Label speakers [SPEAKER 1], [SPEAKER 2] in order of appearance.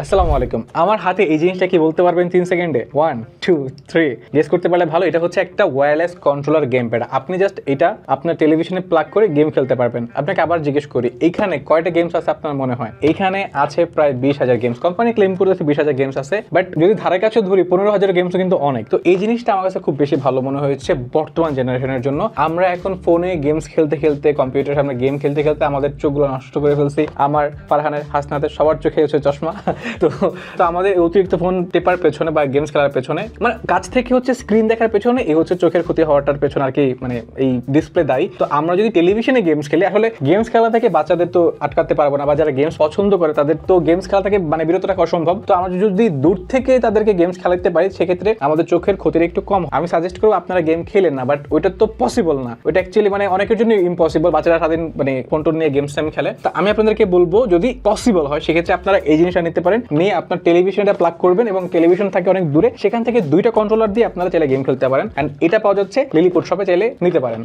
[SPEAKER 1] আসসালামু আলাইকুম। আমার হাতে এই জিনিসটা কি বলতে পারবেন 3 সেকেন্ডে? 1 2 3 গেস করতে পারলে ভালো। এটা হচ্ছে একটা ওয়্যারলেস কন্ট্রোলার গেম প্যাড। আপনি জাস্ট এটা আপনার টেলিভিশনে প্লাগ করে গেম খেলতে পারবেন। আপনাকে আবার জিজ্ঞেস করি, এইখানে কয়টা গেমস আছে আপনার মনে হয়? এইখানে আছে প্রায় 20,000 গেমস। কোম্পানি ক্লেম করতেছে 20,000 গেমস আছে, বাট যদি ধারে কাছে ধরি 15,000 গেমসও কিন্তু অনেক। তো এই জিনিসটা আমার কাছে খুব বেশি ভালো মনে হয়েছে বর্তমান জেনারেশনের জন্য। আমরা এখন ফোনে গেমস খেলতে খেলতে, কম্পিউটার সামনে গেম খেলতে খেলতে আমাদের চোখগুলো নষ্ট করে ফেলছি। আমার, ফারহানের, হাসনাতের সবার চোখে হচ্ছে চশমা। তো আমাদের অতিরিক্ত ফোন টেপার পেছনে বা গেমস খেলার পেছনে, মানে কাছ থেকে হচ্ছে স্ক্রিন দেখার পেছনে এই হচ্ছে চোখের ক্ষতি হওয়াটার পেছনে আর কি, মানে এই ডিসপ্লে দায়ী। তো আমরা যদি টেলিভিশনে গেমস খেলি, আসলে গেমস খেলা থেকে বাচ্চাদের তো আটকাতে পারবো না, বা যারা গেমস পছন্দ করে তাদের তো গেমস খেলা থেকে মানে বিরত রাখা অসম্ভব। তো আমরা যদি দূর থেকে তাদেরকে গেমস খেলাতে পারি, সেক্ষেত্রে আমাদের চোখের ক্ষতির একটু কম। আমি সাজেস্ট করবো আপনারা গেম খেলেন না, বাট ওইটা তো পসিবল না। ওইটা অ্যাকচুয়ালি মানে অনেকের জন্য ইম্পসিবল। বাচ্চারা সারাদিন মানে ফোন টোন নিয়ে গেমস টাইম খেলে। তো আমি আপনাদেরকে বলবো, যদি পসিবল হয় সেক্ষেত্রে আপনারা এই জিনিসটা নিতে পারেন, নিয়ে আপনার টেলিভিশনটা প্লাগ করবেন এবং টেলিভিশন থাকে অনেক দূরে, সেখান থেকে 2টা কন্ট্রোলার দিয়ে আপনারা চাইলে গেম খেলতে পারেন। এন্ড এটা পাওয়া যাচ্ছে লিলিপুট শপে, চাইলে নিতে পারেন।